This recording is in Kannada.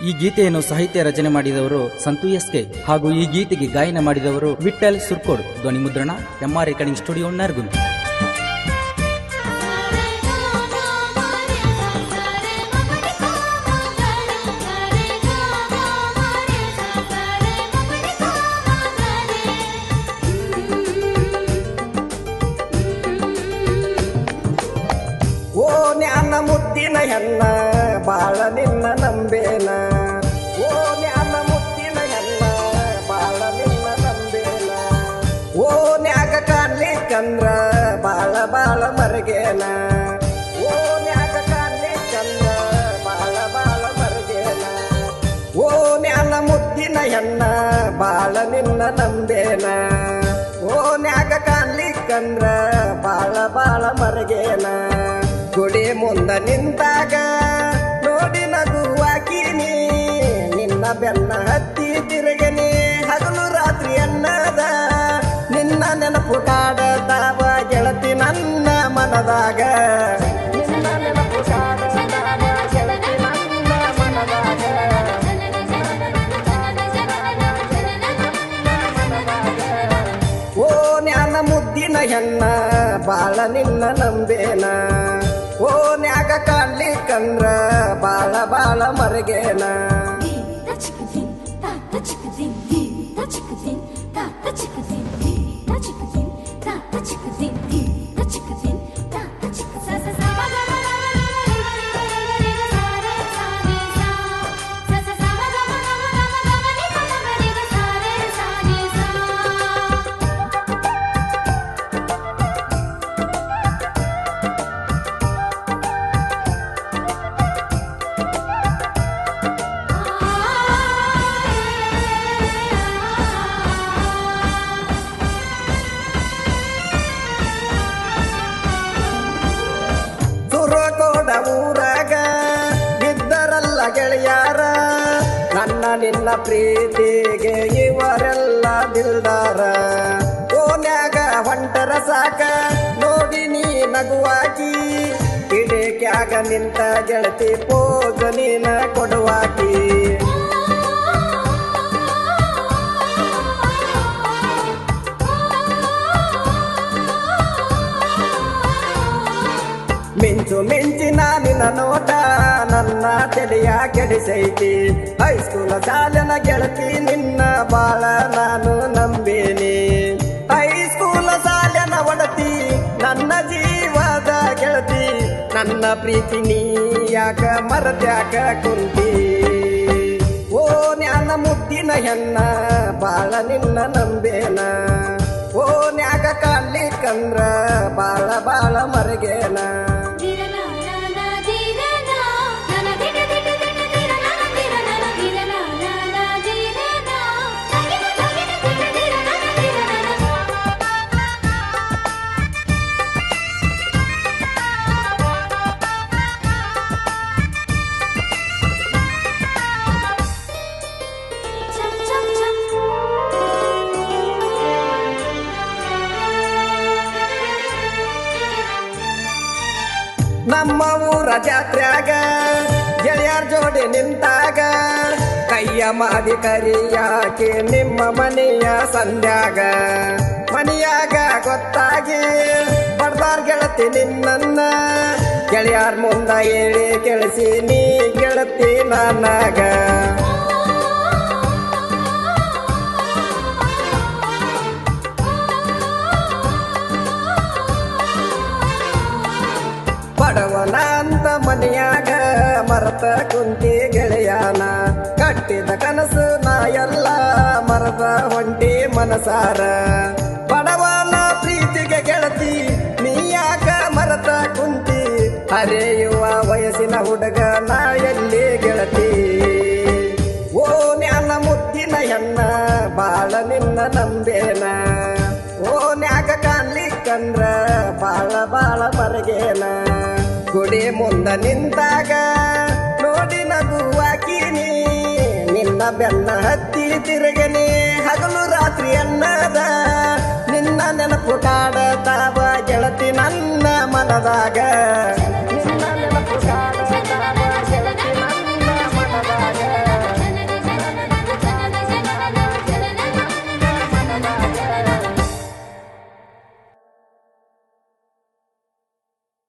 ಈ ಗೀತೆಯನ್ನು ಸಾಹಿತ್ಯ ರಚನೆ ಮಾಡಿದವರು ಸಂತು ಎಸ್ಕೆ ಹಾಗೂ ಈ ಗೀತೆಗೆ ಗಾಯನ ಮಾಡಿದವರು ವಿಠಲ್ ಸುರ್ಕೋಡ್. ಧ್ವನಿ ಮುದ್ರಣ MR ರೆಕಾರ್ಡಿಂಗ್ ಸ್ಟುಡಿಯೋ ನರಗುಂದ. ಓ ನ್ಯಾನ ಮುದ್ದಿನ ಹೆಣ್ಣ ಬಾಳ ನಿನ್ನ ನಂಬೇನ, ಓ ನ್ಯಾನ ಮುದ್ದಿನ ಹೆಣ್ಣ ಬಾಳ ನಿನ್ನ ನಂಬೇನ, ಓ ನ್ಯಾಗ ಕಾಣ್ಲಿಕ್ಕಂದ್ರ ಬಾಳ ಬಾಳ ಮರಗೇನ, ಓ ನ್ಯಾಗ ಕಾಣ್ಲಿಕ್ಕಂದ್ರ ಬಾಳ ಬಾಳ ಮರಗೇನ, ಓ ನ್ಯಾನ ಮುದ್ದಿನ ಹೆಣ್ಣ ಬಾಳ ನಿನ್ನ ನಂಬೇನ, ಓ ನ್ಯಾಗ ಕಾಣ್ಲಿಕ್ಕಂದ್ರ ಬಾಳ ಬಾಳ ಮರಗೇನ. ಗುಡಿ ಮುಂದ ನಿಂತಾಗ ನೋಡಿ ನಗುವಾಕಿನಿ, ನಿನ್ನ ಬೆನ್ನ ಹತ್ತಿ ತಿರುಗನಿ ಹಗಲು ರಾತ್ರಿ ಅನ್ನದ, ನಿನ್ನ ನೆನಪು ಕಾಡತಾವ ಗೆಳತಿ ನನ್ನ ಮನದಾಗ, ನಿನ್ನ ನೆನಪು ಕಾಡತಾವ ಗೆಳತಿ ನನ್ನ ಮನದಾಗ. ಓ ನ್ಯಾನ ಮುದ್ದಿನ ಹೆಣ್ಣ ಬಾಳ ನಿನ್ನ ನಂಬೇನ, ಓ ನ್ಯಾಗ ಕಾಣ್ಲಿಕ್ಕಂದ್ರ ಬಾಳ ಬಾಳ ಮರಗೇನ. ಊರಾಗ ಬಿದ್ದರಲ್ಲ ಗೆಳೆಯಾರ, ನನ್ನ ನಿನ್ನ ಪ್ರೀತಿಗೆ ಇವರೆಲ್ಲ ದಿಲ್ದಾರ. ಓನ್ಯಾಗ ಹೊಂಟರ ಸಾಕ ನೋಡಿ ನೀ ನಗುವಾಕಿ, ಕಿಡಿಕ್ಯಾಗ ನಿಂತ ಗೆಳತಿ ಪೋಗ ನೀನ ಕೊಡುವಾಕಿ. ಮಿಂಚು ಮಿಂಚಿನ ನಿನ್ನ ನೋಟ ನನ್ನ ತಲೆಯ ಕೆಡಿಸೈತಿ, ಹೈಸ್ಕೂಲ ಶಾಲೆನ ಗೆಳತಿ ನಿನ್ನ ಬಾಳ ನಾನು ನಂಬೇನಿ, ಹೈಸ್ಕೂಲ ಶಾಲೆನ ಒಡತಿ ನನ್ನ ಜೀವದ ಗೆಳತಿ, ನನ್ನ ಪ್ರೀತಿ ನೀ ಯಾಕ ಮರತ್ಯಾಕ ಕುಂತಿ. ಓ ನ್ಯಾನ ಮುದ್ದಿನ ಹೆಣ್ಣ ಬಾಳ ನಿನ್ನ ನಂಬೇನ, ಓ ನ್ಯಾಗ ಕಾಣ್ಲಿಕ್ಕಂದ್ರ ಬಾಳ ಬಾಳ ಮರಗೇನ. ನಮ್ಮ ಊರ ಜಾತ್ರ್ಯಾಗ ಗೆಳೆಯರ ಜೋಡಿ ನಿಂತಾಗ, ಕೈಯ ಮಾಡಿ ಕರಿಯಾಕೆ ನಿಮ್ಮ ಮನೆಯ ಸಂಧ್ಯಾಗ, ಮನೆಯಾಗ ಗೊತ್ತಾಗಿ ಬಡ್ದಾರ್ ಗೆಳತಿ ನಿನ್ನ, ಗೆಳೆಯರ ಮುಂದ ಹೇಳಿ ಕೆಳಿಸಿ ನೀ ಗೆಳತಿ ನನಗ. ಬಡವನ ಅಂತ ಮನೆಯಾಗ ಮರತ ಕುಂತಿ ಗೆಳೆಯಾನ, ಕಟ್ಟಿದ ಕನಸು ನಾ ಎಲ್ಲ ಮರದ ಹೊಂಟಿ ಮನಸಾರ. ಬಡವನ ಪ್ರೀತಿಗೆ ಗೆಳತಿ ನೀ ಯಾಕ ಮರತ ಕುಂತಿ, ಹರಿಯುವ ವಯಸ್ಸಿನ ಹುಡುಗ ನಾ ಎಲ್ಲಿ ಗೆಳತಿ. ಓ ನ್ಯಾನ ಮುದ್ದಿನ ಹೆಣ್ಣ ಬಾಳ ನಿನ್ನ ನಂಬೇನ, ಓ ನ್ಯಾಗ ಕಾಣ್ಲಿಕ್ಕಂದ್ರ ಬಾಳ ಬಾಳ ಮರಗೇನ. ಗುಡಿ ಮುಂದ ನಿಂತಾಗ ನೋಡಿ ನಗುವಾಕಿನಿ, ನಿನ್ನ ಬೆನ್ನ ಹತ್ತಿ ತಿರುಗನಿ ಹಗಲು ರಾತ್ರಿ ಅನ್ನದ, ನಿನ್ನ ನೆನಪು ಕಾಡತಾವ ಗೆಳತಿ ನನ್ನ ಮನದಾಗ.